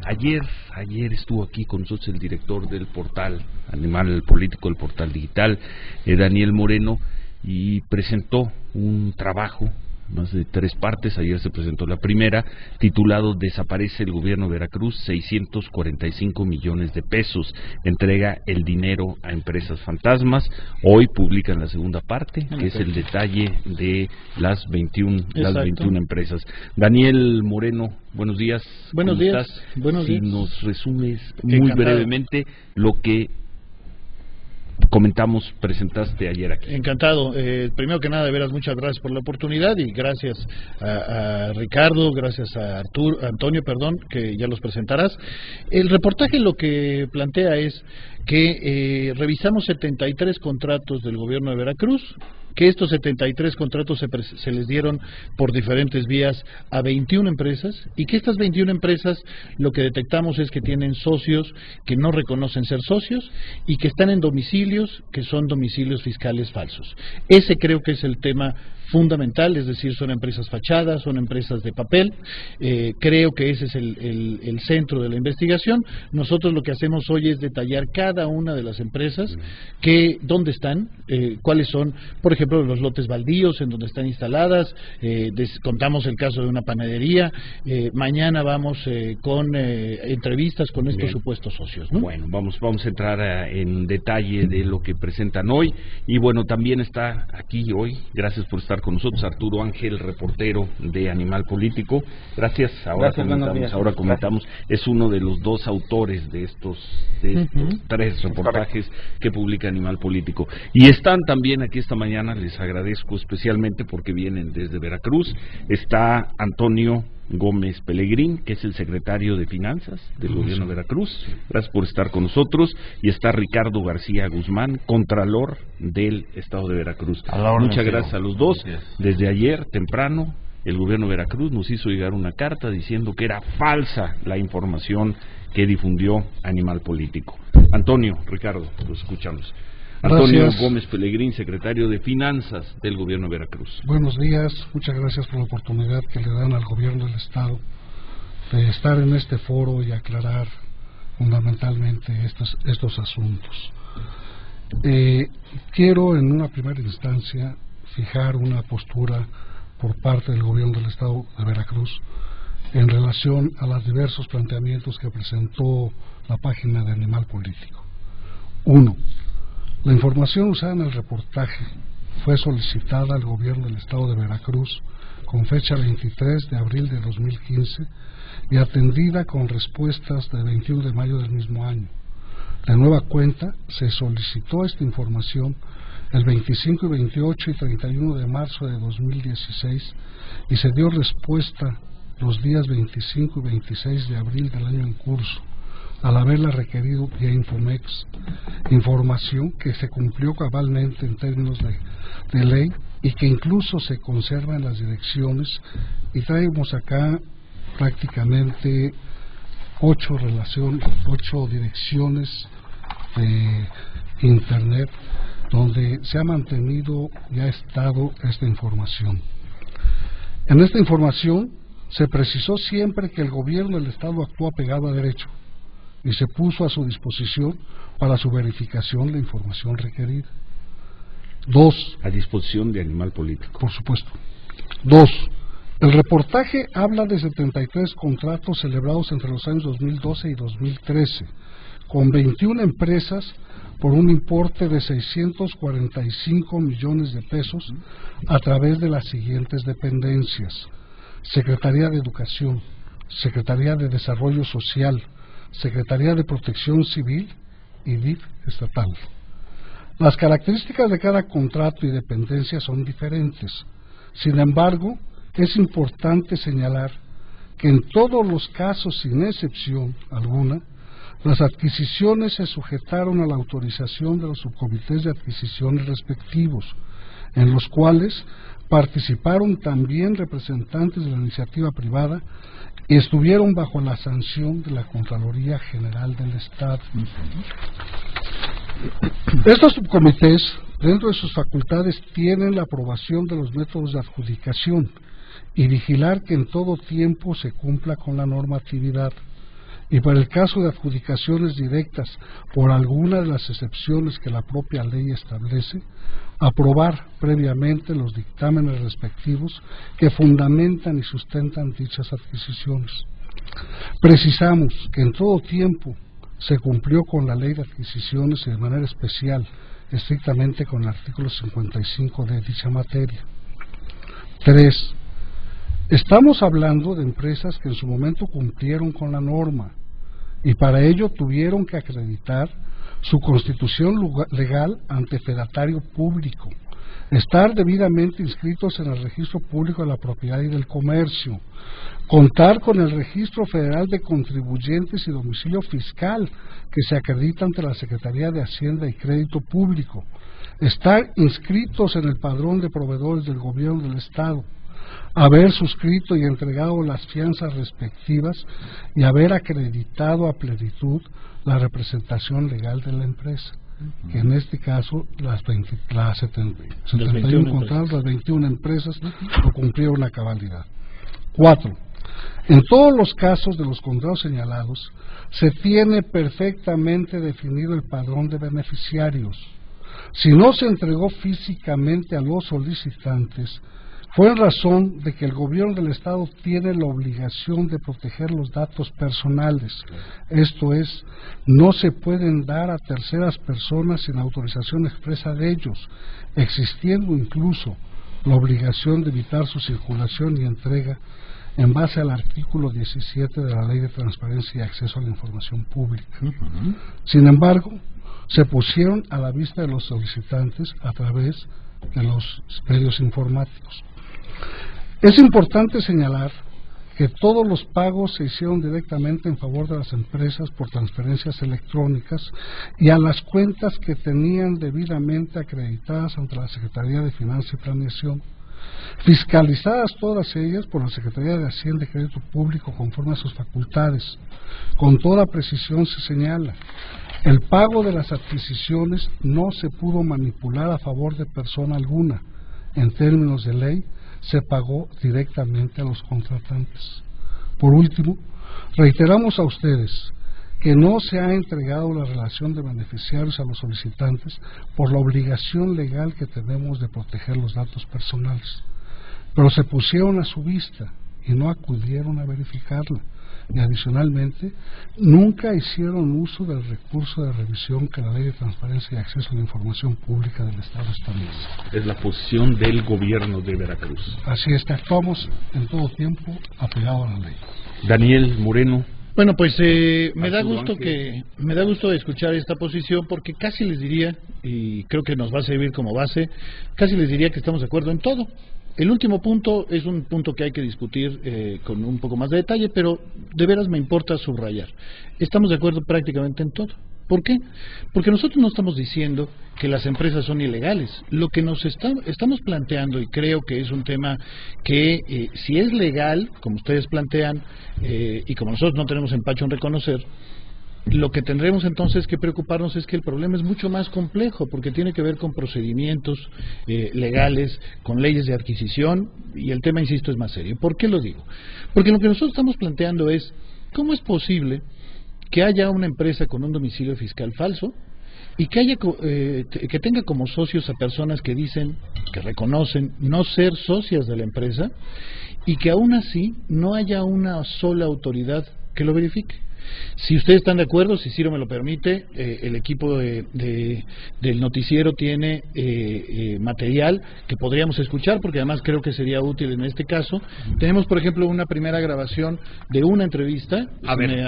Ayer estuvo aquí con nosotros el director del portal Animal Político, el portal digital, Daniel Moreno, y presentó un trabajo, más de 3 partes. Ayer se presentó la primera, titulado "Desaparece el gobierno de Veracruz, 645 millones de pesos, entrega el dinero a empresas fantasmas". Hoy publican la segunda parte, que es el detalle de las 21 empresas. Daniel Moreno, buenos días. Buenos días. ¿Estás? Buenos días. Si nos resumes muy brevemente lo que presentaste ayer aquí. Encantado. Primero que nada, de veras, muchas gracias por la oportunidad, y gracias a Ricardo, gracias a Antonio, que ya los presentarás. El reportaje lo que plantea es que revisamos 73 contratos del gobierno de Veracruz, que estos 73 contratos se les dieron por diferentes vías a 21 empresas, y que estas 21 empresas lo que detectamos es que tienen socios que no reconocen ser socios y que están en domicilios que son domicilios fiscales falsos. Ese creo que es el tema fundamental, es decir, son empresas fachadas, son empresas de papel. Creo que ese es el centro de la investigación. Nosotros lo que hacemos hoy es detallar cada una de las empresas, dónde están, cuáles son, por ejemplo, los lotes baldíos en donde están instaladas. Contamos el caso de una panadería. Mañana vamos con entrevistas con estos supuestos socios, ¿no? Bueno, vamos a entrar en detalle de lo que presentan hoy. Y bueno, también está aquí hoy, gracias por estar con nosotros, Arturo Ángel, reportero de Animal Político. Gracias. Ahora comentamos, es uno de los 2 autores de estos 3 reportajes que publica Animal Político. Y están también aquí esta mañana, les agradezco especialmente porque vienen desde Veracruz. Está Antonio Gómez Pelegrín, que es el secretario de Finanzas del gobierno de Veracruz. Gracias por estar con nosotros. Y está Ricardo García Guzmán, contralor del estado de Veracruz. Muchas gracias a los dos. Desde ayer temprano el gobierno de Veracruz nos hizo llegar una carta diciendo que era falsa la información que difundió Animal Político. Antonio, Ricardo, los escuchamos. Antonio Gómez Pelegrín, secretario de Finanzas del gobierno de Veracruz. Buenos días, muchas gracias por la oportunidad que le dan al gobierno del estado de estar en este foro y aclarar fundamentalmente estos asuntos. Quiero en una primera instancia fijar una postura por parte del gobierno del estado de Veracruz en relación a los diversos planteamientos que presentó la página de Animal Político. 1. La información usada en el reportaje fue solicitada al gobierno del estado de Veracruz con fecha 23 de abril de 2015 y atendida con respuestas del 21 de mayo del mismo año. De nueva cuenta, se solicitó esta información el 25 y 28 y 31 de marzo de 2016 y se dio respuesta los días 25 y 26 de abril del año en curso, al haberla requerido vía Infomex, información que se cumplió cabalmente en términos de ley y que incluso se conserva en las direcciones, y traemos acá prácticamente 8 direcciones de internet donde se ha mantenido y ha estado esta información. En esta información se precisó siempre que el gobierno del estado actuó apegado a derecho y se puso a su disposición para su verificación la información requerida. 2. A disposición de Animal Político. Por supuesto. 2. El reportaje habla de 73 contratos celebrados entre los años 2012 y 2013, con 21 empresas por un importe de 645 millones de pesos a través de las siguientes dependencias: Secretaría de Educación, Secretaría de Desarrollo Social, Secretaría de Protección Civil y DIF estatal. Las características de cada contrato y dependencia son diferentes. Sin embargo, es importante señalar que en todos los casos, sin excepción alguna, las adquisiciones se sujetaron a la autorización de los subcomités de adquisiciones respectivos, en los cuales participaron también representantes de la iniciativa privada y estuvieron bajo la sanción de la Contraloría General del Estado. Estos subcomités, dentro de sus facultades, tienen la aprobación de los métodos de adjudicación y vigilar que en todo tiempo se cumpla con la normatividad, y para el caso de adjudicaciones directas por alguna de las excepciones que la propia ley establece, aprobar previamente los dictámenes respectivos que fundamentan y sustentan dichas adquisiciones. Precisamos que en todo tiempo se cumplió con la ley de adquisiciones y de manera especial, estrictamente con el artículo 55 de dicha materia. 3. Estamos hablando de empresas que en su momento cumplieron con la norma y para ello tuvieron que acreditar su constitución legal ante fedatario público, estar debidamente inscritos en el Registro Público de la Propiedad y del Comercio, contar con el Registro Federal de Contribuyentes y domicilio fiscal que se acredita ante la Secretaría de Hacienda y Crédito Público, estar inscritos en el padrón de proveedores del Gobierno del Estado, haber suscrito y entregado las fianzas respectivas y haber acreditado a plenitud la representación legal de la empresa, que en este caso las 71 contratos, las 21 empresas lo cumplieron a cabalidad. 4. En todos los casos de los contratos señalados se tiene perfectamente definido el padrón de beneficiarios. Si no se entregó físicamente a los solicitantes, fue en razón de que el gobierno del Estado tiene la obligación de proteger los datos personales. Esto es, no se pueden dar a terceras personas sin autorización expresa de ellos, existiendo incluso la obligación de evitar su circulación y entrega en base al artículo 17 de la Ley de Transparencia y Acceso a la Información Pública. Sin embargo, se pusieron a la vista de los solicitantes a través de los medios informáticos. Es importante señalar que todos los pagos se hicieron directamente en favor de las empresas por transferencias electrónicas y a las cuentas que tenían debidamente acreditadas ante la Secretaría de Finanzas y Planeación, fiscalizadas todas ellas por la Secretaría de Hacienda y Crédito Público conforme a sus facultades. Con toda precisión se señala: el pago de las adquisiciones no se pudo manipular a favor de persona alguna. En términos de ley, se pagó directamente a los contratantes. Por último, reiteramos a ustedes que no se ha entregado la relación de beneficiarios a los solicitantes por la obligación legal que tenemos de proteger los datos personales, pero se pusieron a su vista y no acudieron a verificarla, y adicionalmente nunca hicieron uso del recurso de revisión que la Ley de Transparencia y Acceso a la Información Pública del Estado establece. Es la posición del gobierno de Veracruz. Así es, que actuamos en todo tiempo apegado a la ley. Daniel Moreno. Bueno, pues me da gusto escuchar esta posición, porque casi les diría, y creo que nos va a servir como base, casi les diría que estamos de acuerdo en todo. El último punto es un punto que hay que discutir con un poco más de detalle, pero de veras me importa subrayar. Estamos de acuerdo prácticamente en todo. ¿Por qué? Porque nosotros no estamos diciendo que las empresas son ilegales. Lo que nos estamos planteando, y creo que es un tema que si es legal, como ustedes plantean, y como nosotros no tenemos empacho en reconocer, lo que tendremos entonces que preocuparnos es que el problema es mucho más complejo, porque tiene que ver con procedimientos legales, con leyes de adquisición, y el tema, insisto, es más serio. ¿Por qué lo digo? Porque lo que nosotros estamos planteando es: ¿cómo es posible que haya una empresa con un domicilio fiscal falso y que haya que tenga como socios a personas que dicen, que reconocen no ser socias de la empresa, y que aún así no haya una sola autoridad que lo verifique? Si ustedes están de acuerdo, si Ciro me lo permite, el equipo del noticiero tiene material que podríamos escuchar, porque además creo que sería útil en este caso. Tenemos, por ejemplo, una primera grabación de una entrevista. A ver,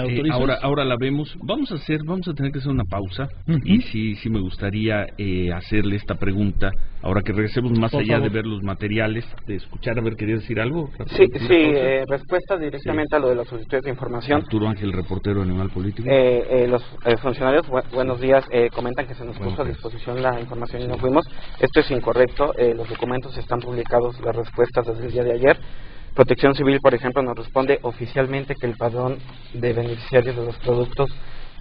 ahora la vemos. Vamos a tener que hacer una pausa. Y sí me gustaría hacerle esta pregunta, ahora que regresemos, más allá de ver los materiales, de escuchar. A ver, ¿querías decir algo? Sí, respuesta directamente a lo de las solicitudes de información. Arturo Ángel, reportero de Animal Político. Los funcionarios, buenos días, comentan que se nos puso a disposición la información y no fuimos. Esto es incorrecto. Los documentos están publicados, las respuestas desde el día de ayer. Protección Civil, por ejemplo, nos responde oficialmente que el padrón de beneficiarios de los productos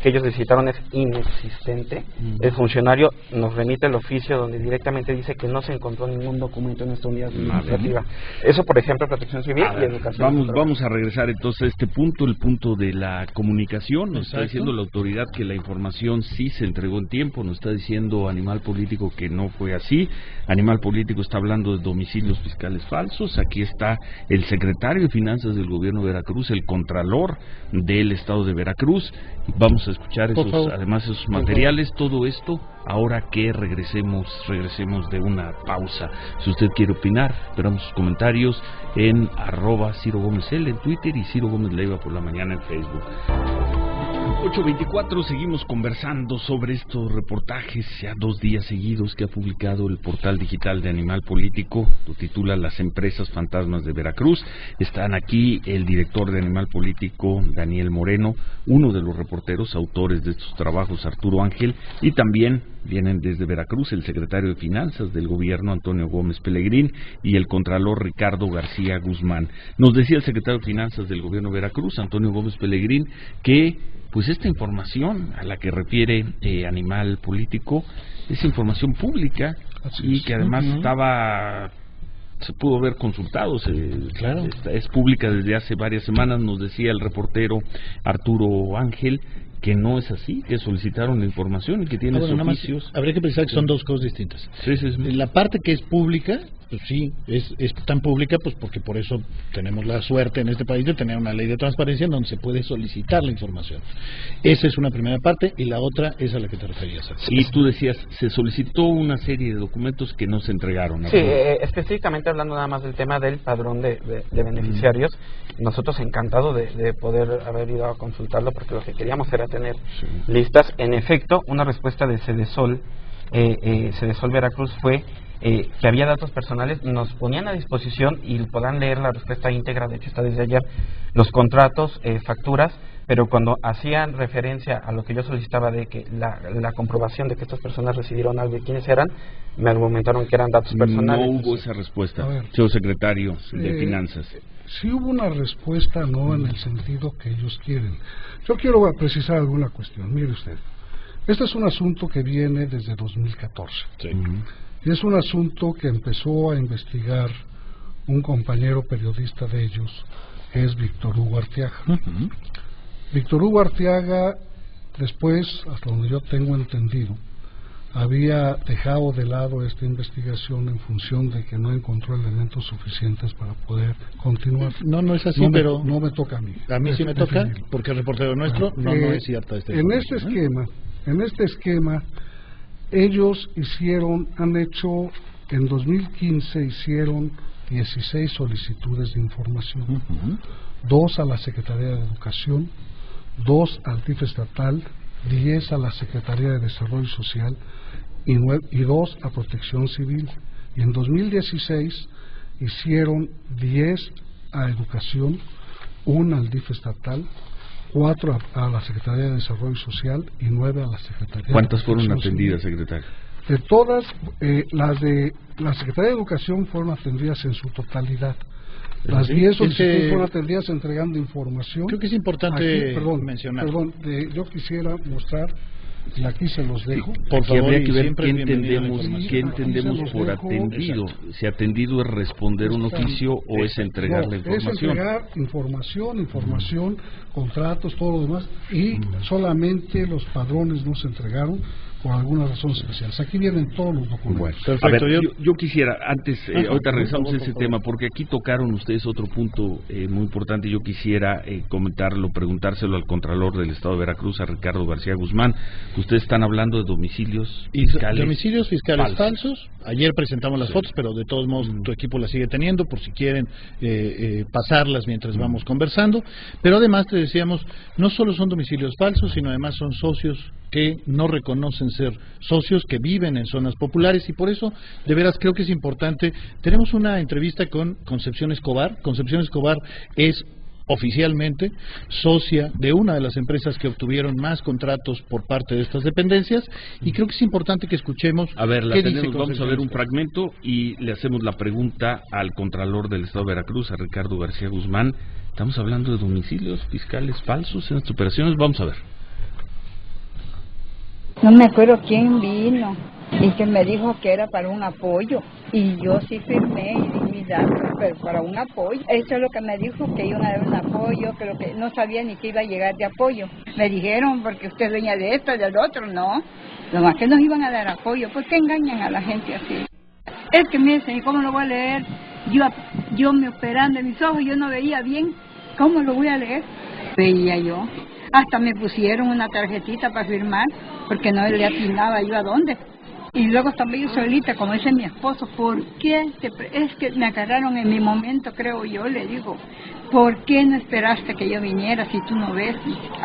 que ellos licitaron es inexistente. El funcionario nos remite el oficio donde directamente dice que no se encontró ningún documento en esta unidad administrativa. Eso, por ejemplo, Protección Civil y Educación. Vamos a regresar entonces a este punto, el punto de la comunicación. Nos está diciendo la autoridad que la información sí se entregó en tiempo, nos está diciendo Animal Político que no fue así. Animal Político está hablando de domicilios fiscales falsos. Aquí está el secretario de Finanzas del Gobierno de Veracruz, el contralor del Estado de Veracruz. Vamos a escuchar esos materiales, todo esto, ahora que regresemos de una pausa. Si usted quiere opinar, esperamos sus comentarios en @CiroGómezL en Twitter y Ciro Gómez Leiva por la mañana en Facebook. 8:24, seguimos conversando sobre estos reportajes, ya 2 días seguidos que ha publicado el portal digital de Animal Político, lo titula Las empresas fantasmas de Veracruz. Están aquí el director de Animal Político, Daniel Moreno, uno de los reporteros autores de estos trabajos, Arturo Ángel, y también vienen desde Veracruz el secretario de Finanzas del gobierno, Antonio Gómez Pelegrín, y el contralor Ricardo García Guzmán. Nos decía el secretario de Finanzas del gobierno de Veracruz, Antonio Gómez Pelegrín, que pues esta información a la que refiere Animal Político es información pública y que además se pudo haber consultado, claro, es pública desde hace varias semanas. Nos decía el reportero Arturo Ángel que no es así, que solicitaron la información y que tiene oficios. Habría que pensar que son dos cosas distintas. Sí. La parte que es pública, pues sí, es tan pública, pues porque por eso tenemos la suerte en este país de tener una ley de transparencia en donde se puede solicitar la información. Esa es una primera parte, y la otra es a la que te referías. Y tú decías, se solicitó una serie de documentos que no se entregaron. Sí, específicamente hablando nada más del tema del padrón de beneficiarios, nosotros encantados de poder haber ido a consultarlo, porque lo que queríamos era tener listas. En efecto, una respuesta de Cedesol Veracruz fue que había datos personales, nos ponían a disposición y podrán leer la respuesta íntegra, de hecho está desde ayer, los contratos, facturas, pero cuando hacían referencia a lo que yo solicitaba de que la comprobación de que estas personas recibieron algo y quiénes eran, me argumentaron que eran datos personales. No hubo esa respuesta, señor secretario de Finanzas. Sí hubo una respuesta, no en el sentido que ellos quieren. Yo quiero precisar alguna cuestión. Mire usted, este es un asunto que viene desde 2014. Sí. Y es un asunto que empezó a investigar un compañero periodista de ellos, que es Víctor Hugo Arteaga. Víctor Hugo Arteaga, después, hasta donde yo tengo entendido, había dejado de lado esta investigación en función de que no encontró elementos suficientes para poder continuar. No es así, pero no me toca a mí. A mí sí me toca, porque el reportero nuestro no es cierta esta información. En este esquema, ellos en 2015 hicieron 16 solicitudes de información, 2 a la Secretaría de Educación, 2 al DIF estatal, 10 a la Secretaría de Desarrollo Social y 2 a Protección Civil. Y en 2016 hicieron 10 a Educación, 1 al DIF estatal, 4 a la Secretaría de Desarrollo Social y 9 a la Secretaría. ¿Cuántas fueron atendidas, secretario? De todas, las de la Secretaría de Educación fueron atendidas en su totalidad. Las 10 solicitudes fueron atendidas entregando información. Creo que es importante mencionar. Yo quisiera mostrar, y aquí se los dejo. Por favor, habría que ver qué entendemos por atendido. Si atendido es responder un oficio o es entregar la información. Es entregar información, contratos, todo lo demás, y solamente los padrones no se entregaron por alguna razón especial. Aquí vienen todos los documentos. Bueno, a ver, yo quisiera, antes, ahorita regresamos a ese tema, porque aquí tocaron ustedes otro punto muy importante. Yo quisiera comentarlo, preguntárselo al Contralor del Estado de Veracruz, a Ricardo García Guzmán. Ustedes están hablando de domicilios fiscales falsos. Ayer presentamos las fotos, pero de todos modos tu equipo las sigue teniendo, por si quieren pasarlas mientras vamos conversando. Pero además te decíamos, no solo son domicilios falsos, sino además son socios que no reconocen ser socios, que viven en zonas populares, y por eso, de veras, creo que es importante. Tenemos una entrevista con Concepción Escobar. Concepción Escobar es oficialmente socia de una de las empresas que obtuvieron más contratos por parte de estas dependencias, y creo que es importante que escuchemos. A ver, vamos a ver un fragmento y le hacemos la pregunta al Contralor del Estado de Veracruz, a Ricardo García Guzmán. Estamos hablando de domicilios fiscales falsos en estas operaciones. Vamos a ver. No me acuerdo quién vino y que me dijo que era para un apoyo. Y yo sí firmé y di mis datos, pero para un apoyo. Eso es lo que me dijo, que iban a dar un apoyo, que lo que no sabía ni que iba a llegar de apoyo. Me dijeron, porque usted es dueña de esto, del otro, no. Nomás que nos iban a dar apoyo. ¿Por qué engañan a la gente así? Es que me dicen, ¿cómo lo voy a leer? Yo me operando en mis ojos, yo no veía bien. ¿Cómo lo voy a leer? Veía yo. Hasta me pusieron una tarjetita para firmar, porque no le atinaba yo a dónde. Y luego también yo solita, como dice mi esposo, ¿por qué? Es que me agarraron en mi momento, creo yo, le digo, ¿por qué no esperaste que yo viniera si tú no ves?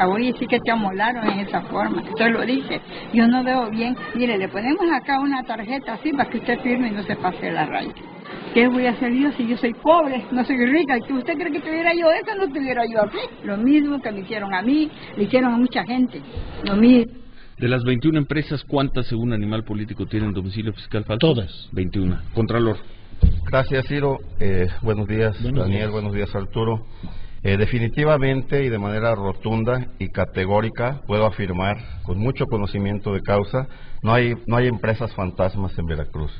Oye, sí que te amolaron en esa forma. Entonces lo dije, yo no veo bien. Mire, le ponemos acá una tarjeta así para que usted firme y no se pase la raya. ¿Qué voy a hacer yo si yo soy pobre, no soy rica? ¿Y usted cree que tuviera yo eso? No tuviera yo así. Lo mismo que me hicieron a mí, le hicieron a mucha gente. Lo mismo. De las 21 empresas, ¿cuántas según Animal Político tienen domicilio fiscal falso? Todas. 21. Contralor. Gracias, Ciro. Buenos días, Daniel. Buenos días, Arturo. Definitivamente y de manera rotunda y categórica puedo afirmar, con mucho conocimiento de causa, no hay empresas fantasmas en Veracruz.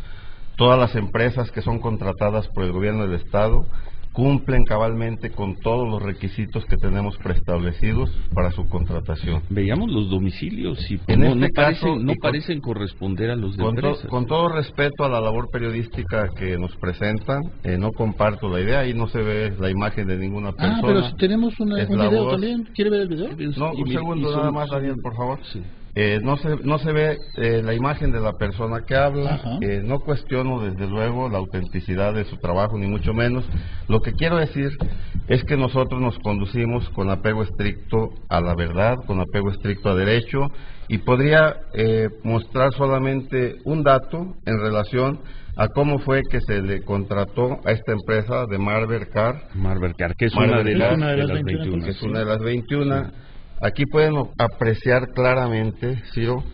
Todas las empresas que son contratadas por el gobierno del Estado cumplen cabalmente con todos los requisitos que tenemos preestablecidos para su contratación. Veíamos los domicilios y en este caso, parecen corresponder a los de empresas. Con todo respeto a la labor periodística que nos presentan, no comparto la idea, ahí no se ve la imagen de ninguna persona. Pero si tenemos un video también, ¿quiere ver el video? No, un segundo nada más, Daniel, por favor. Sí. No se ve la imagen de la persona que habla. No cuestiono desde luego la autenticidad de su trabajo, ni mucho menos. Lo que quiero decir es que nosotros nos conducimos con apego estricto a la verdad, con apego estricto a derecho, y podría mostrar solamente un dato en relación a cómo fue que se le contrató a esta empresa de Marbercar, que es una de las 21. Que es una de las 21. Aquí pueden apreciar claramente, Ciro,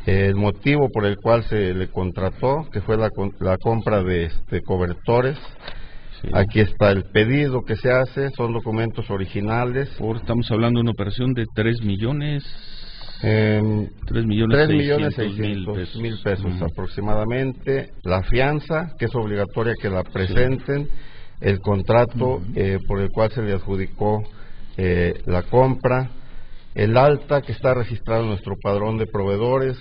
el motivo por el cual se le contrató, que fue la compra de cobertores. Sí. Aquí está el pedido que se hace, son documentos originales. Estamos hablando de una operación de 3 millones 3.600.000 pesos aproximadamente. La fianza, que es obligatoria que la presenten. El contrato por el cual se le adjudicó la compra. El alta, que está registrado en nuestro padrón de proveedores,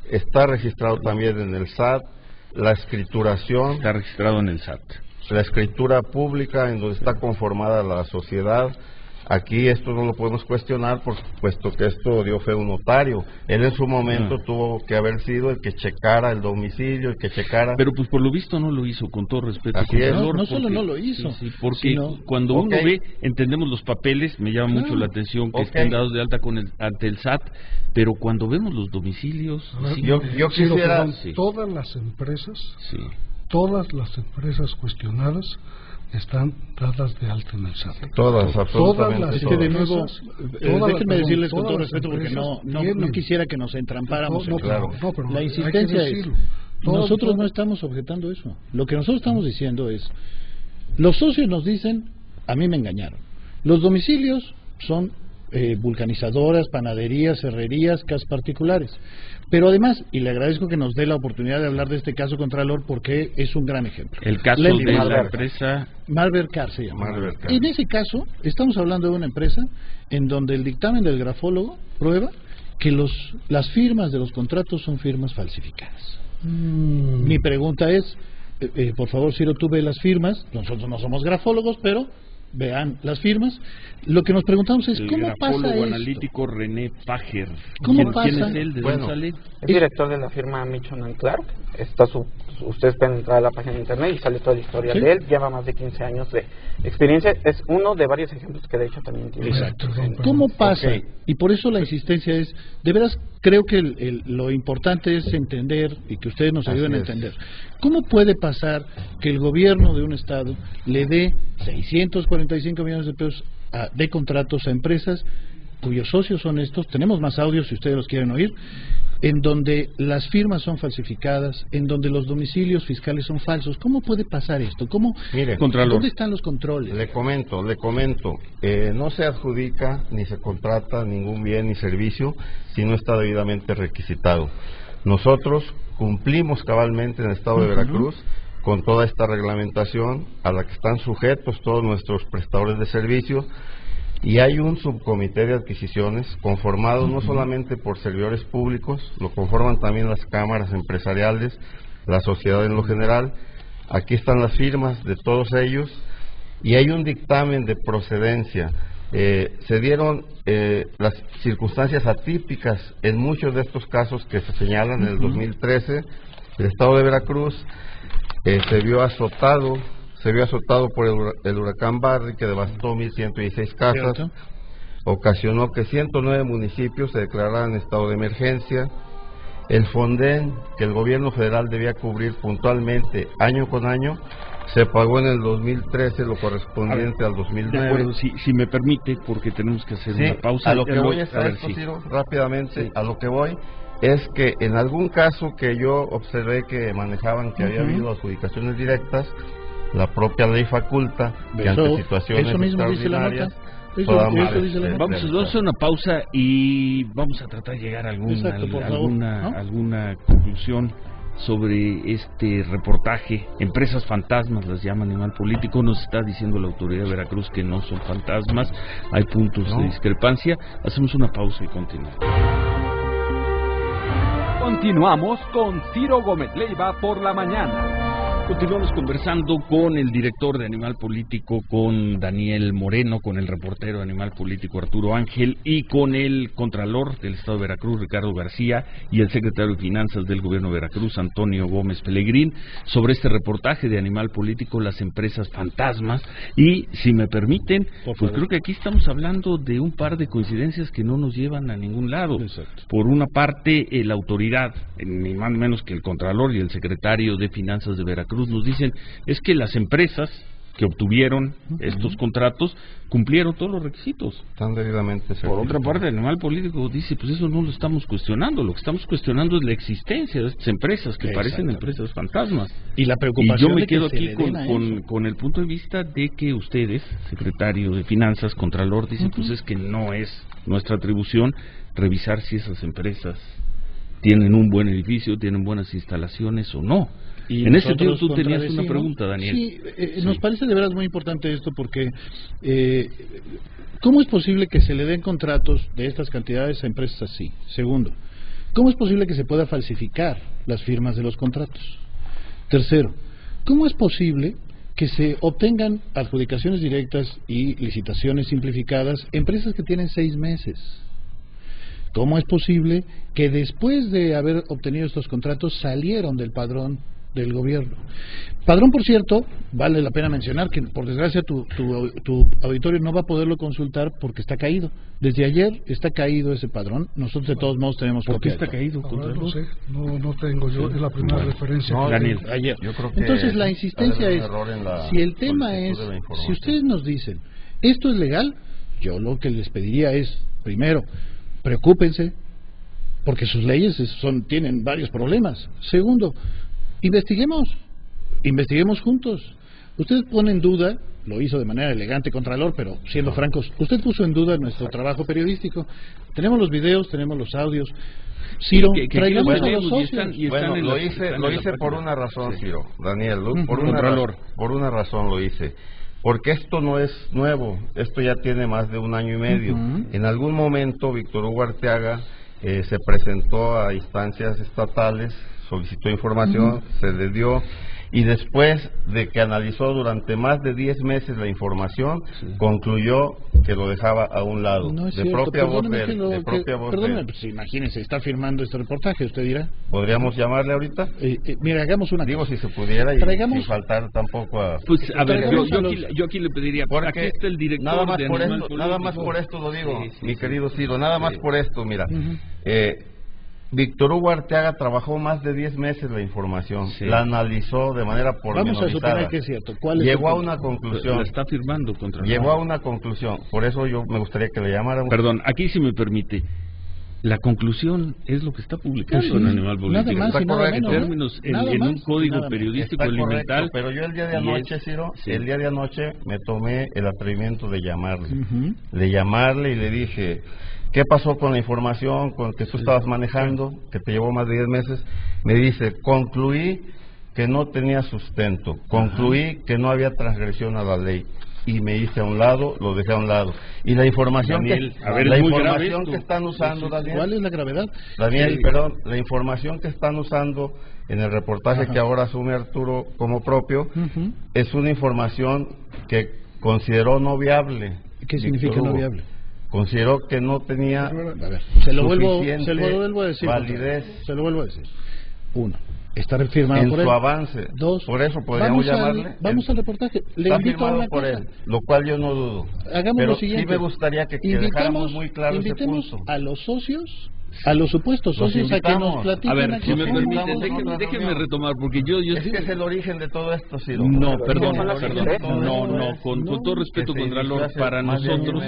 está registrado también en el SAT. La escrituración, está registrado en el SAT. La escritura pública en donde está conformada la sociedad. Aquí esto no lo podemos cuestionar, puesto que esto dio fe a un notario. Él en su momento tuvo que haber sido el que checara el domicilio, el que checara... Pero pues por lo visto no lo hizo, con todo respeto. Así es. No solo no lo hizo. Porque cuando uno ve, entendemos los papeles, me llama mucho la atención que estén dados de alta ante el SAT, pero cuando vemos los domicilios... Yo quisiera... Todas las empresas cuestionadas están dadas de alta en el SAT. Todas, absolutamente. Es que de nuevo, déjenme decirles con todo respeto, porque no quisiera que nos entrampáramos. La insistencia es, nosotros no estamos objetando eso. Lo que nosotros estamos diciendo es, los socios nos dicen, a mí me engañaron. Los domicilios son vulcanizadoras, panaderías, herrerías, casas particulares. Pero además, y le agradezco que nos dé la oportunidad de hablar de este caso, Contralor, porque es un gran ejemplo. El caso de la empresa Marbercar se llama. En ese caso, estamos hablando de una empresa en donde el dictamen del grafólogo prueba que las firmas de los contratos son firmas falsificadas. Mi pregunta es, por favor, Ciro, tú ve las firmas. Nosotros no somos grafólogos, pero vean las firmas. Lo que nos preguntamos es, ¿cómo pasa esto? El grafólogo analítico René Pajer. ¿Cómo pasa? ¿Quién es él? ¿De dónde sale? Es director de la firma Mitchell & Clark. Ustedes pueden entrar a la página de internet y sale toda la historia de él. Lleva más de 15 años de experiencia. Es uno de varios ejemplos que de hecho también tiene. Exacto. ¿Cómo pasa? Y por eso la insistencia es, de veras, creo que lo importante es entender, y que ustedes nos ayuden a entender, ¿cómo puede pasar que el gobierno de un estado le dé 645 millones de pesos de contratos a empresas cuyos socios son estos? Tenemos más audios si ustedes los quieren oír. en donde las firmas son falsificadas, en donde los domicilios fiscales son falsos. ¿Cómo puede pasar esto? Mire, ¿Dónde están los controles? Le comento, no se adjudica ni se contrata ningún bien ni servicio si no está debidamente requisitado. Nosotros cumplimos cabalmente en el estado de Veracruz con toda esta reglamentación a la que están sujetos todos nuestros prestadores de servicios, y hay un subcomité de adquisiciones conformado no solamente por servidores públicos, lo conforman también las cámaras empresariales, la sociedad en lo general. Aquí están las firmas de todos ellos y hay un dictamen de procedencia. Se dieron las circunstancias atípicas en muchos de estos casos que se señalan. En el 2013 el estado de Veracruz se vio azotado por el huracán Barry, que devastó 1.116 casas. ¿Cierto? Ocasionó que 109 municipios se declararan en estado de emergencia. El Fonden, que el gobierno federal debía cubrir puntualmente año con año, se pagó en el 2013 lo correspondiente al 2009. De acuerdo, si me permite, porque tenemos que hacer una pausa. A lo que voy es a esto, Ciro, rápidamente, a lo que voy es que en algún caso que yo observé que manejaban que había habido adjudicaciones directas, la propia ley faculta que ante situaciones extraordinarias. Vamos a hacer una pausa y vamos a tratar de llegar a alguna conclusión sobre este reportaje. Empresas fantasmas las llama Animal Político. Nos está diciendo la autoridad de Veracruz que no son fantasmas, hay puntos de discrepancia. Hacemos una pausa y continuamos. Continuamos con Ciro Gómez Leiva por la mañana. Continuamos conversando con el director de Animal Político, con Daniel Moreno, con el reportero de Animal Político Arturo Ángel y con el contralor del Estado de Veracruz, Ricardo García, y el secretario de Finanzas del Gobierno de Veracruz, Antonio Gómez Pelegrín, sobre este reportaje de Animal Político, las empresas fantasmas. Y si me permiten, pues creo que aquí estamos hablando de un par de coincidencias que no nos llevan a ningún lado. Exacto. Por una parte, la autoridad, ni más ni menos que el contralor y el secretario de Finanzas de Veracruz, nos dicen es que las empresas que obtuvieron estos contratos cumplieron todos los requisitos. Están debidamente Por otra parte, el Animal Político dice, pues eso no lo estamos cuestionando, lo que estamos cuestionando es la existencia de estas empresas que parecen empresas fantasmas. Y la preocupación. Y yo me quedo aquí con el punto de vista de que ustedes, secretario de Finanzas, contralor, dicen, pues es que no es nuestra atribución revisar si esas empresas tienen un buen edificio, tienen buenas instalaciones o no. Y en ese sentido tú tenías una pregunta, Daniel. Sí, nos parece de veras muy importante esto porque ¿cómo es posible que se le den contratos de estas cantidades a empresas así? Segundo, ¿cómo es posible que se pueda falsificar las firmas de los contratos? Tercero, ¿cómo es posible que se obtengan adjudicaciones directas y licitaciones simplificadas empresas que tienen 6 meses? ¿Cómo es posible que después de haber obtenido estos contratos salieron del padrón del gobierno? Padrón, por cierto, vale la pena mencionar que por desgracia tu auditorio no va a poderlo consultar porque está caído. Desde ayer está caído ese padrón. Nosotros de todos modos tenemos ¿Por qué está caído? No sé, no tengo yo, es la primera referencia. No, Daniel, ayer. Yo creo que entonces la insistencia es, si el tema es, si ustedes nos dicen, esto es legal, yo lo que les pediría es, primero, preocúpense, porque sus leyes tienen varios problemas. Segundo, investiguemos juntos. Usted pone en duda, lo hizo de manera elegante, Contralor, pero siendo francos, usted puso en duda nuestro trabajo periodístico. Tenemos los videos, tenemos los audios. Ciro, traigamos a los socios. Bueno, lo hice por una razón, Ciro, Daniel, por una razón lo hice. Porque esto no es nuevo, esto ya tiene más de 1 año y medio. En algún momento Víctor Hugo Arteaga se presentó a instancias estatales, solicitó información, se le dio, y después de que analizó durante más de 10 meses la información, concluyó que lo dejaba a un lado. No es de cierto, propia voz de él. Perdóneme, pues imagínese, está firmando este reportaje, usted dirá. ¿Podríamos llamarle ahorita? Mira, hagamos una cosa. Digo, si se pudiera, y sin faltar tampoco a... Pues, a ver, yo aquí le pediría, porque aquí está el director nada más de por Animal esto, Político. nada más por esto lo digo, mi querido Ciro, nada más por esto, mira. Víctor Hugo Arteaga trabajó más de 10 meses la información, la analizó de manera pormenorizada. Vamos a suponer que es cierto. ¿Cuál es llegó a una conclusión. La está firmando contra. Llegó a una conclusión. Por eso yo me gustaría que le llamáramos. Perdón, aquí si me permite. La conclusión es lo que está publicado en Animal Político. Nada más y nada menos. En términos, en un código periodístico elemental. Pero yo el día de anoche, Ciro, el día de anoche me tomé el atrevimiento de llamarle. De llamarle y le dije, ¿qué pasó con la información con que tú estabas manejando, que te llevó más de 10 meses? Me dice, concluí que no tenía sustento, concluí que no había transgresión a la ley. Y me hice a un lado, lo dejé a un lado. Y la información, Daniel, que están usando, Daniel, ¿cuál es la gravedad? Daniel, perdón, la información que están usando en el reportaje que ahora asume Arturo como propio, es una información que consideró no viable. ¿Qué significa no viable? Consideró que no tenía a ver, se lo vuelvo a decir, validez. Se lo vuelvo a decir. Uno, está firmado en por su él. Avance. Dos, por eso podríamos llamarle. Vamos al reportaje. Le está invito a una por cosa. él, lo cual yo no dudo. Hagamos pero lo siguiente. Sí me gustaría que dejáramos muy claro ese punto. A los socios, a los supuestos socios, a que nos platiquen. A ver, aquí. si me permiten, déjenme retomar, porque yo es que es el origen de todo esto, Ciro. No, perdón, con todo respeto, Contralor, para nosotros,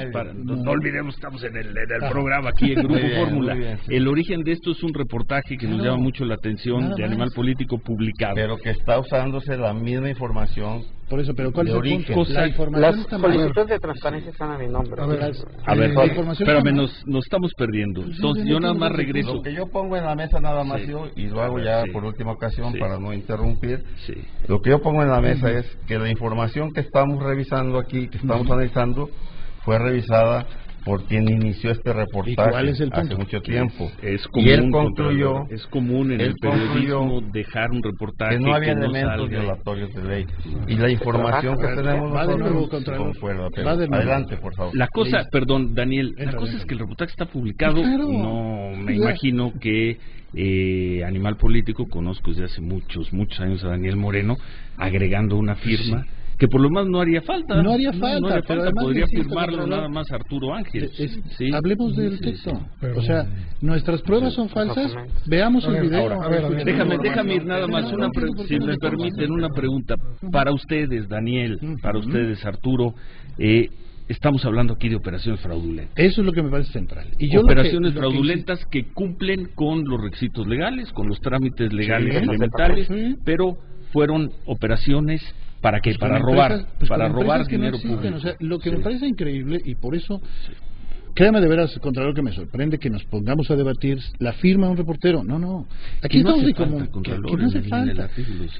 no olvidemos, estamos en el programa aquí en Grupo Fórmula. El origen de esto es un reportaje que nos llama mucho la atención de Animal Político publicado. Pero que está usándose la misma información. Por eso, pero ¿cuál es el punto? La información está mal. Las solicitudes de transparencia están a mi nombre. A ver, espérame, nos estamos perdiendo. Entonces, yo nada más regreso. Lo que yo pongo en la mesa nada más y lo hago ya por última ocasión para no interrumpir. Lo que yo pongo en la mesa es que la información que estamos revisando aquí, que estamos analizando, fue revisada por quien inició este reportaje hace mucho tiempo. Es común, y él concluyó, es común en el periodismo dejar un reportaje que no había elementos violatorios de ley. Y la información que tenemos nosotros concuerda. Pero adelante, por favor. La cosa, perdón, Daniel, la cosa es que el reportaje está publicado. No me imagino que Animal Político, conozco desde hace muchos años a Daniel Moreno, agregando una firma. Que por lo más no haría falta. No haría falta, pero podría firmarlo nada más Arturo Ángel. Hablemos del texto. O sea, nuestras pruebas son falsas. Veamos el video. Déjame ir nada más, si me permiten, una pregunta. Para ustedes, Daniel, para ustedes, Arturo, estamos hablando aquí de operaciones fraudulentas. Eso es lo que me parece central. Y operaciones fraudulentas que cumplen con los requisitos legales, con los trámites legales elementales, pero fueron operaciones ¿para qué? Para robar, para robar dinero público. O sea, lo que me parece increíble, y por eso, créame de veras, Contralor, que me sorprende que nos pongamos a debatir la firma de un reportero. No. Aquí estamos de común. Que no hace falta.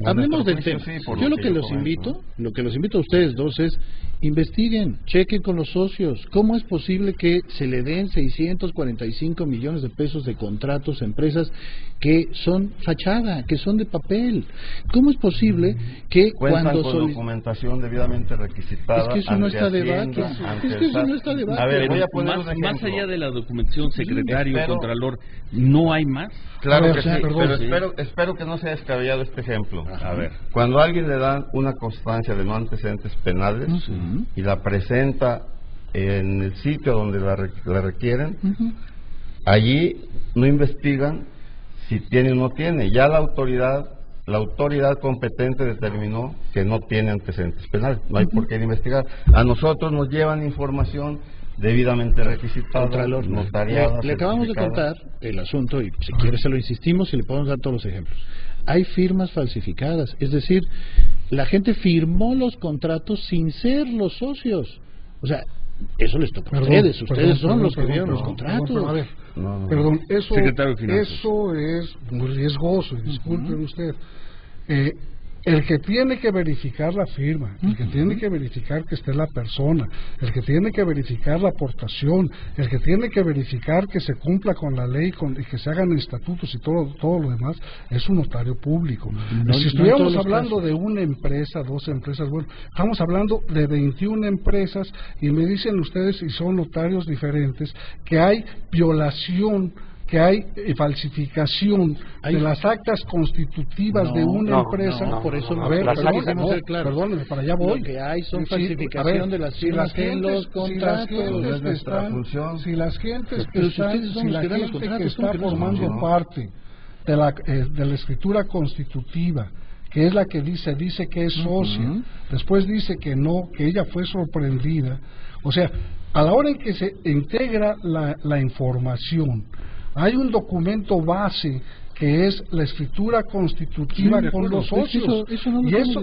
Hablemos del tema. Yo lo que los invito a ustedes dos es, investiguen, chequen con los socios. ¿Cómo es posible que se le den 645 millones de pesos de contratos a empresas que son fachada, que son de papel? ¿Cómo es posible que cuando con documentación debidamente requisitada? Es que eso no está debate. A ver, voy a poner más allá de la documentación, secretario, Contralor, ¿no hay más? Claro que sí, pero espero que no sea descabellado este ejemplo. A ver, cuando a alguien le dan una constancia de no antecedentes penales y la presenta en el sitio donde la requieren, allí no investigan si tiene o no tiene. Ya la autoridad competente determinó que no tiene antecedentes penales. No hay por qué investigar. A nosotros nos llevan información debidamente requisitada, notariada. Le acabamos de contar el asunto y si quiere se lo insistimos y le podemos dar todos los ejemplos. Hay firmas falsificadas, es decir, la gente firmó los contratos sin ser los socios. O sea, eso les toca a ustedes. Ustedes son los que vieron los contratos. A ver, eso es muy riesgoso, disculpen usted. El que tiene que verificar la firma, el que tiene que verificar que esté la persona, el que tiene que verificar la aportación, el que tiene que verificar que se cumpla con la ley y que se hagan estatutos y todo lo demás, es un notario público. Si estuviéramos hablando de una empresa, dos empresas, bueno, estamos hablando de 21 empresas y me dicen ustedes, y son notarios diferentes, que hay violación, que hay falsificación de las actas constitutivas de una empresa. Por eso, perdóneme, para allá voy. Lo que hay son falsificación de las firmas en los contratos. Si las gentes que está formando parte de la escritura constitutiva, que es la que dice que es socia, después dice que no, que ella fue sorprendida. O sea, a la hora en que se integra la información, Hay un documento base que es la escritura constitutiva con los socios. Y eso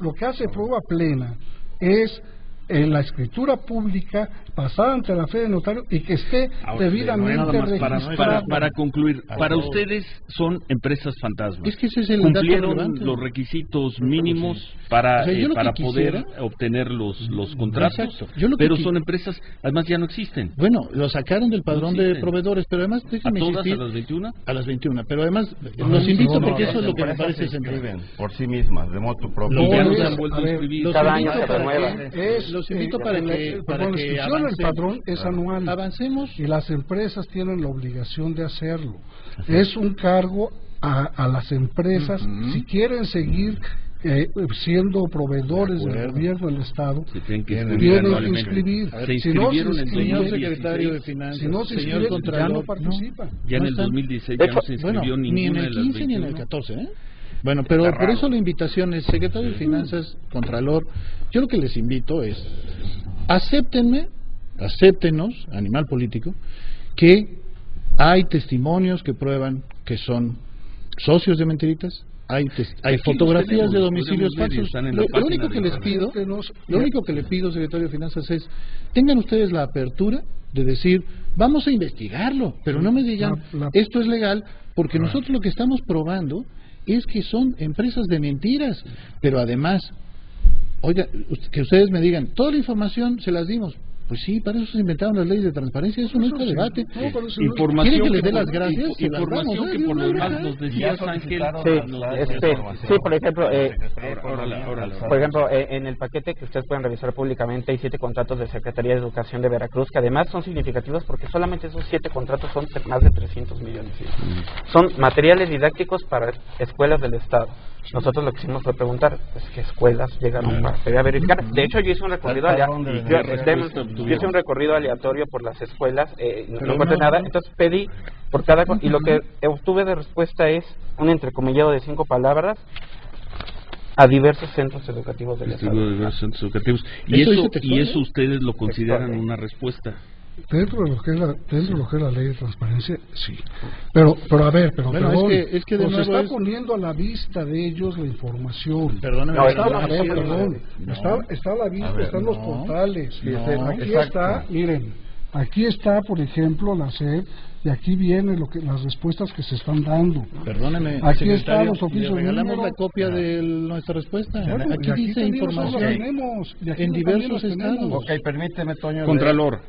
lo que hace prueba plena es la escritura pública pasada ante la fe de notario y que esté debidamente registrada. Para concluir, para ustedes son empresas fantasmas. Es que ese es el cumplieron los requisitos mínimos para poder obtener los contratos, pero son empresas, además ya no existen. Bueno, lo sacaron del padrón de proveedores, pero además déjenme insistir. ¿A las 21? A las 21, pero además los invito porque eso es lo que me parece central. Por sí mismas, de motu propio. Ya no se han vuelto a inscribir. Cada año se renueva. Los invito para que el padrón es anual. Avancemos. Y las empresas tienen la obligación de hacerlo. Es un cargo a las empresas, si quieren seguir siendo proveedores del gobierno del Estado, tienen que inscribir. Si no se inscriben, señor secretario de Finanzas, si no se inscriben, ya no participan. Ya en el 2016 ya no se inscribió ninguna ni en el 15 ni en el 14, Bueno, pero por eso la invitación es, secretario de Finanzas, Contralor, yo lo que les invito es, acéptenos, Animal Político, que hay testimonios que prueban que son socios de Mentiritas, hay fotografías de domicilios falsos. Lo único que les pido, secretario de Finanzas, es tengan ustedes la apertura de decir, vamos a investigarlo, pero no me digan, esto es legal, porque nosotros lo que estamos probando es que son empresas de mentiras, pero además, oiga, que ustedes me digan, toda la información se las dimos. Pues sí, para eso se inventaron las leyes de transparencia, eso no es debate. ¿Quieren que les dé las gracias? Información que por lo demás nos decías, Ángel. Sí, por ejemplo, en el paquete que ustedes pueden revisar públicamente hay 7 contratos de Secretaría de Educación de Veracruz, que además son significativos porque solamente esos 7 contratos son más de 300 millones. Son materiales didácticos para escuelas del Estado. Nosotros lo que hicimos fue preguntar, pues, ¿qué escuelas llegaron a verificar? De hecho, yo hice un recorrido aleatorio por las escuelas, no encontré nada, entonces pedí por cada y lo que obtuve de respuesta es un entrecomillado de 5 palabras: a diversos centros educativos del Estado. Y eso ustedes lo consideran una respuesta. Dentro de lo que es la ley de transparencia, sí. Pero a ver, perdón, es que de nuevo está poniendo a la vista de ellos la información. Perdóname, está a la vista, están los portales. Aquí está, miren, aquí está, por ejemplo, la SEP, y aquí viene las respuestas que se están dando. Perdóneme, aquí están los oficios. Regalamos la copia de nuestra respuesta. Bueno, aquí dice información en diversos estados. Ok, permíteme, Toño. Contralor.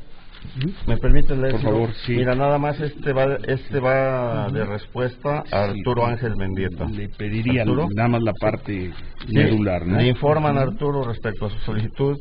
¿Me permite leer? Por favor, sí. Mira, nada más este va de respuesta a Arturo Ángel Mendieta. Le pediría nada más la parte medular, ¿no? Le informan a Arturo respecto a su solicitud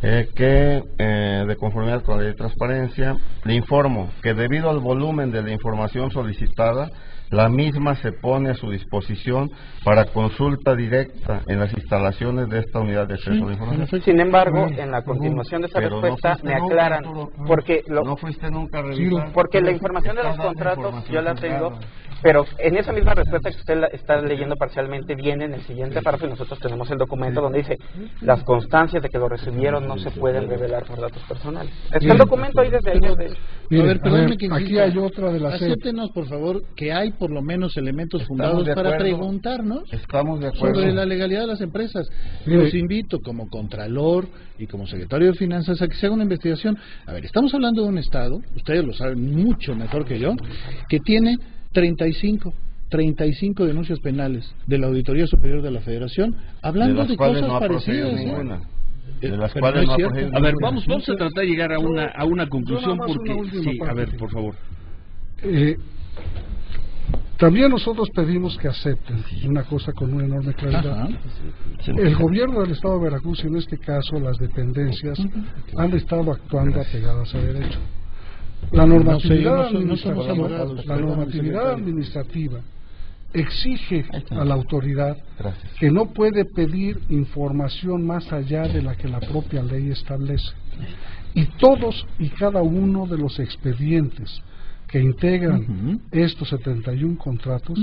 que de conformidad con la ley de transparencia, le informo que debido al volumen de la información solicitada, la misma se pone a su disposición para consulta directa en las instalaciones de esta unidad de acceso a la información. Sin embargo, en la continuación de esa respuesta me aclaran, porque no fuiste nunca a revisar, porque la información de los contratos yo la tengo, pero en esa misma respuesta que usted está leyendo parcialmente viene en el siguiente párrafo y nosotros tenemos el documento donde dice las constancias de que lo recibieron no se pueden revelar por datos personales. Está el documento ahí desde el aquí hay otra de las acéptenos por favor que hay por lo menos elementos fundados para preguntarnos sobre la legalidad de las empresas. Los invito como Contralor y como Secretario de Finanzas a que se haga una investigación. A ver, estamos hablando de un estado, ustedes lo saben mucho mejor que yo, que tiene 35 denuncias penales de la Auditoría Superior de la Federación, hablando de cosas parecidas. De las cuales no a ver, vamos a tratar de llegar a una conclusión porque sí, a ver, por favor. También nosotros pedimos que acepten una cosa con una enorme claridad. El gobierno del Estado de Veracruz, y en este caso las dependencias, han estado actuando apegadas a derecho. La normatividad administrativa exige a la autoridad que no puede pedir información más allá de la que la propia ley establece. Y todos y cada uno de los expedientes que integran estos 71 contratos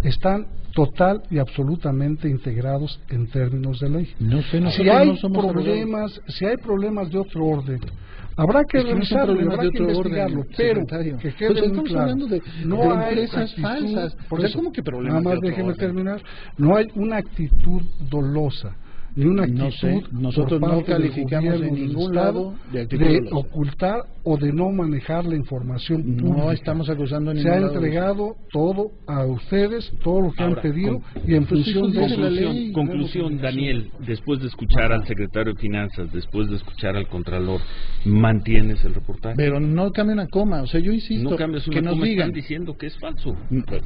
están total y absolutamente integrados en términos de ley. Si hay problemas de otro orden, Habrá que Es que no son revisarlo, problemas habrá de que otro investigarlo, orden, pero secretario. que quede Pues muy estamos claro, hablando de hay empresas actitud, falsas. por O sea, eso, ¿cómo que problemas nada más de otro déjeme orden? terminar, no hay una actitud dolosa, ni una actitud No sé, nosotros por no parte del calificamos gobierno en del ningún Estado lado de actitud de dolosa. ocultar o de no manejar la información No pública. estamos acusando a Se ningún ha lado de entregado todo a ustedes, todo lo que Ahora, han pedido, con- y en pues, función de hijos de eso... la ley. Conclusión, Daniel, después de escuchar al secretario de Finanzas, después de escuchar al Contralor, ¿mantienes el reportaje? Pero no cambia una coma, o sea, yo insisto, No cambias una que nos coma, digan. están diciendo que es falso.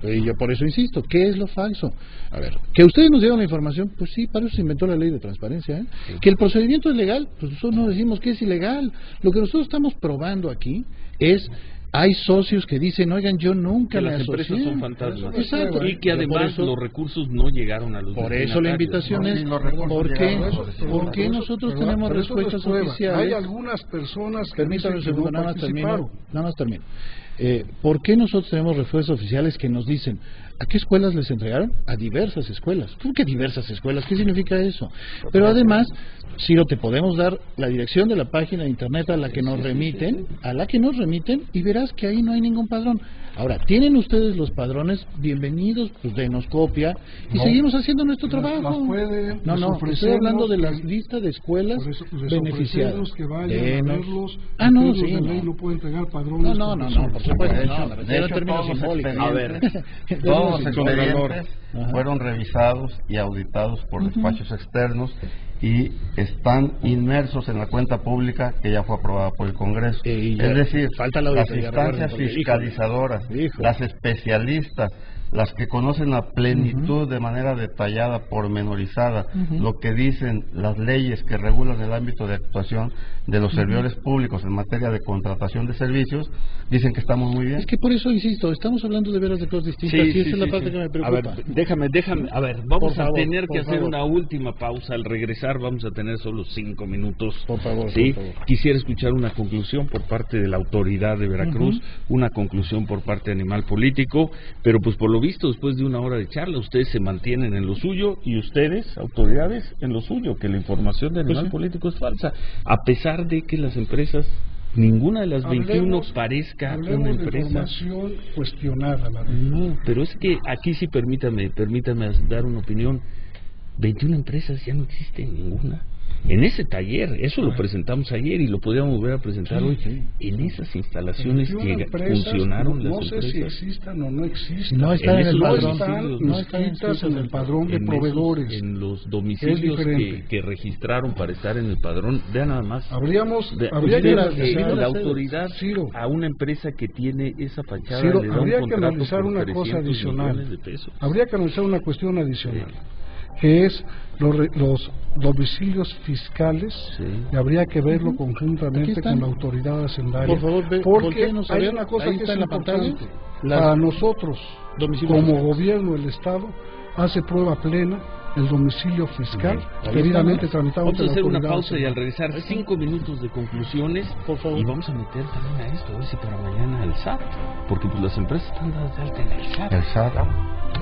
Y yo por eso insisto, ¿qué es lo falso? A ver, que ustedes nos dieron la información, pues sí, para eso se inventó la ley de transparencia, ¿eh? Sí. Que el procedimiento es legal, pues nosotros no decimos que es ilegal. Lo que nosotros estamos probando aquí es, hay socios que dicen, oigan, yo nunca Que me las asocié. empresas son fantasmas. Exacto. Y que además los recursos no llegaron a los Por eso la destinatarios. invitación es, Sí, los recursos ¿por qué, llegaron, ¿por qué nosotros Pero tenemos eso no es respuestas prueba. oficiales? Hay algunas personas que Permítame un dicen que segundo, no nada participaron. más termino. ¿Por qué nosotros tenemos respuestas oficiales que nos dicen a qué escuelas les entregaron? A diversas escuelas. ¿Cómo que diversas escuelas? ¿Qué significa eso? Pero además, Ciro, te podemos dar la dirección de la página de internet a la que nos remiten, y verás que ahí no hay ningún padrón. Ahora, ¿tienen ustedes los padrones? Bienvenidos, pues denos copia y seguimos haciendo nuestro trabajo. Las pueden, No, les estoy ofrecemos hablando de que- las listas de escuelas Por eso, les beneficiadas. ofrecemos que vayan a Denos. verlos. No, Ustedes, sí, los de ley, no. no pueden entregar padrones. No, por supuesto, De no, hecho, me de refiero en hecho, términos todos los simbólicos. expedientes, En todos los términos simbólicos. expedientes Ajá. fueron revisados y auditados por despachos externos y están inmersos en la cuenta pública que ya fue aprobada por el Congreso. Y ya Es decir, falta la las auditoría, instancias recuerden, porque, fiscalizadoras, híjole. las especialistas, las que conocen la plenitud de manera detallada, pormenorizada, lo que dicen las leyes que regulan el ámbito de actuación de los servidores públicos en materia de contratación de servicios, dicen que estamos muy bien. Es que por eso insisto, estamos hablando de veras de cosas distintas y esa es la parte que me preocupa. A ver, déjame, a ver, vamos Por favor, a tener por que hacer favor. una última pausa. Al regresar vamos a tener solo 5 minutos. Por favor, ¿sí? por favor. Quisiera escuchar una conclusión por parte de la autoridad de Veracruz, una conclusión por parte de Animal Político, pero pues por lo visto, después de una hora de charla, ustedes se mantienen en lo suyo y ustedes, autoridades, en lo suyo, que la información de Animal sí. Político es falsa, a pesar de que las empresas, ninguna de las 21 parezca una hablemos de empresa. información cuestionada, la verdad. No, pero es que aquí sí permítame dar una opinión. 21 empresas ya no existen ninguna. En ese taller, eso lo presentamos ayer y lo podríamos volver a presentar hoy. En esas instalaciones 21 que empresas, funcionaron no las sé si empresas. existan o no existan. No están en el esos padrón. domicilios, No están inscritas en el padrón de en proveedores. en los Es domicilios diferente. que registraron para estar en el padrón, vean nada más. Habría Usted, que analizar, la autoridad Ciro, a una empresa que tiene esa fachada Ciro, le da un habría que contrato analizar por una cosa 300 adicional. millones de pesos. Habría que analizar una cuestión adicional, que es los domicilios fiscales, Sí. y habría que verlo Aquí conjuntamente están. con la autoridad hacendaria. Por favor, porque voltéenos a hay ver, una cosa ahí que está es en la pantalla, importante. las Para nosotros, domicilios como fiscales. gobierno del Estado, hace prueba plena el domicilio fiscal, Ahí debidamente está, tramitado Vamos a ante la hacer una autoridad pausa y al hacendaria. regresar 5 minutos de conclusiones, Por favor. y vamos a meter también a esto, a ver si para mañana el SAT, porque pues las empresas están dadas de alta en el SAT. El SAT.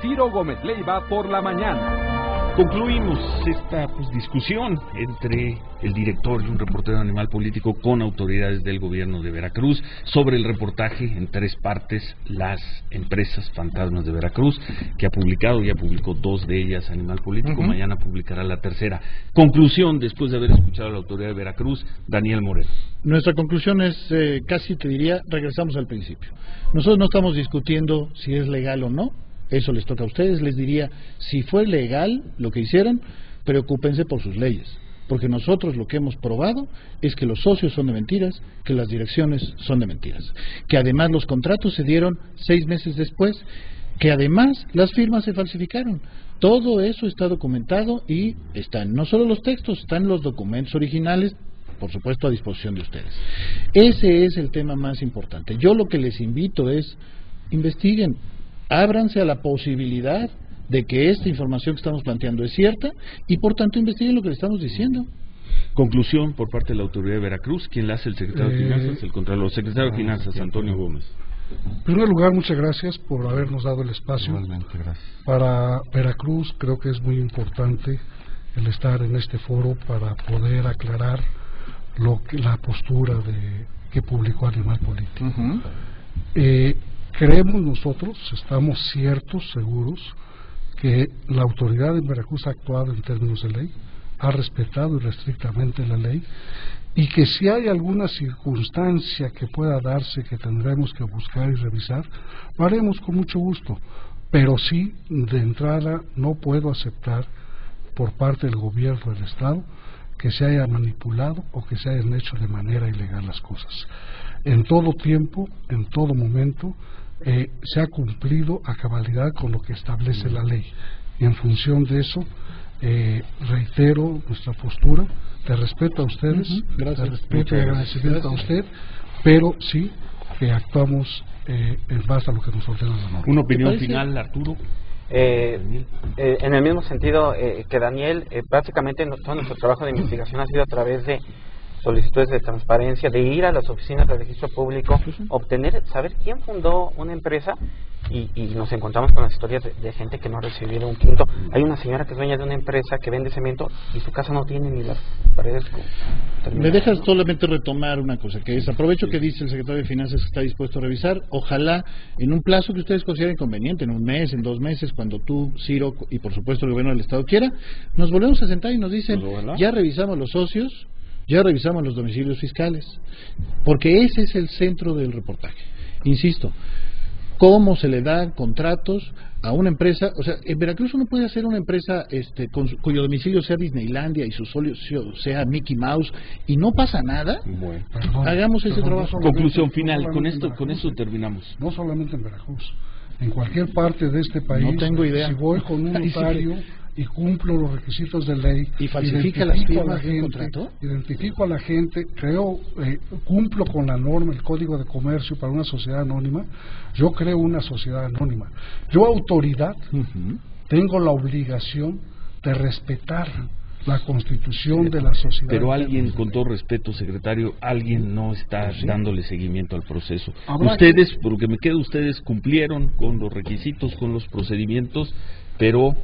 Ciro Gómez Leiva por la mañana. Concluimos esta discusión entre el director y un reportero de Animal Político con autoridades del gobierno de Veracruz sobre el reportaje en 3 partes, las empresas fantasmas de Veracruz, que ha publicado, ya publicó 2 de ellas Animal Político, mañana publicará la tercera. Conclusión, después de haber escuchado a la autoridad de Veracruz, Daniel Moreno. Nuestra conclusión es, casi te diría, regresamos al principio. Nosotros no estamos discutiendo si es legal o no, eso les toca a ustedes. Les diría, si fue legal lo que hicieron, preocúpense por sus leyes, porque nosotros lo que hemos probado es que los socios son de mentiras, que las direcciones son de mentiras, que además los contratos se dieron 6 meses después, que además las firmas se falsificaron. Todo eso está documentado y están no solo los textos, están los documentos originales, por supuesto, a disposición de ustedes. Ese es el tema más importante. Yo lo que les invito es, investiguen, ábranse a la posibilidad de que esta información que estamos planteando es cierta y por tanto investiguen lo que le estamos diciendo. Conclusión por parte de la autoridad de Veracruz, ¿quién la hace? El secretario de Finanzas, el Contralor, secretario de Finanzas, Antonio Gómez. En primer lugar, muchas gracias por habernos dado el espacio. Igualmente, gracias. Para Veracruz creo que es muy importante el estar en este foro para poder aclarar la postura que publicó Animal Político. Creemos nosotros, estamos ciertos, seguros, que la autoridad en Veracruz ha actuado en términos de ley, ha respetado irrestrictamente la ley, y que si hay alguna circunstancia que pueda darse que tendremos que buscar y revisar, lo haremos con mucho gusto, pero sí, de entrada, no puedo aceptar por parte del gobierno del Estado que se haya manipulado o que se hayan hecho de manera ilegal las cosas. En todo tiempo, en todo momento, se ha cumplido a cabalidad con lo que establece la ley, y en función de eso reitero nuestra postura de respeto a ustedes, de respeto y agradecimiento a usted, pero sí que actuamos en base a lo que nos ordena la norma. ¿Una opinión final, Arturo? En el mismo sentido que Daniel, básicamente todo nuestro trabajo de investigación ha sido a través de solicitudes de transparencia, de ir a las oficinas de registro público, obtener, saber quién fundó una empresa, y nos encontramos con las historias de gente que no ha recibido un quinto. Hay una señora que es dueña de una empresa que vende cemento y su casa no tiene ni las paredes terminadas. Me dejas solamente retomar una cosa, que es, aprovecho que dice el secretario de Finanzas que está dispuesto a revisar, ojalá en un plazo que ustedes consideren conveniente, en un mes, en 2 meses, cuando tú, Ciro, y por supuesto el gobierno del Estado quiera, nos volvemos a sentar y nos dicen, ya revisamos los socios, ya revisamos los domicilios fiscales, porque ese es el centro del reportaje. Insisto, cómo se le dan contratos a una empresa. O sea, en Veracruz uno puede hacer una empresa cuyo domicilio sea Disneylandia y su socio sea Mickey Mouse y no pasa nada. Bueno, hagamos ese trabajo. Conclusión final, con eso terminamos. No solamente en Veracruz, en cualquier parte de este país. No tengo idea. Si voy con un notario y cumplo los requisitos de ley y falsifica las firmas de contrato, identifico a la gente, cumplo con la norma, el código de comercio para una sociedad anónima, yo creo una sociedad anónima. Yo, autoridad, tengo la obligación de respetar la constitución de la sociedad. Pero alguien, con todo respeto, secretario, alguien no está dándole seguimiento al proceso. Por lo que me queda, ustedes cumplieron con los requisitos, con los procedimientos, pero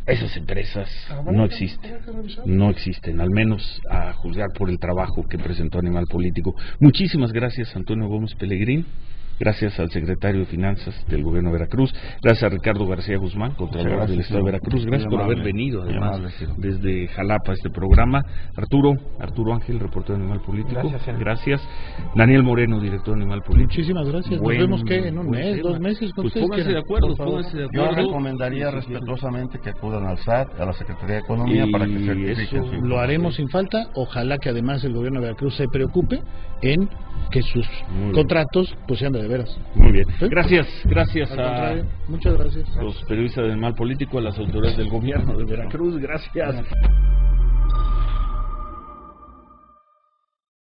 esas empresas no existen, al menos a juzgar por el trabajo que presentó Animal Político. Muchísimas gracias, Antonio Gómez Pelegrín. Gracias al secretario de Finanzas del Gobierno de Veracruz. Gracias a Ricardo García Guzmán, Contralor del Estado de Veracruz. Gracias por haber venido, además, desde Jalapa a este programa. Arturo Ángel, reportero de Animal Político. Gracias. Daniel Moreno, director de Animal Político. Muchísimas gracias. Nos vemos que en un mes, 2 meses. Pues pónganse de acuerdo. Yo recomendaría respetuosamente que acudan al SAT, a la Secretaría de Economía, para que certifiquen. Lo haremos sin falta. Ojalá que además el Gobierno de Veracruz se preocupe en que sus contratos pues sean de veras. Muy bien. Gracias muchas gracias. Los periodistas del Animal Político, a las autoridades del Gobierno de Veracruz. Gracias.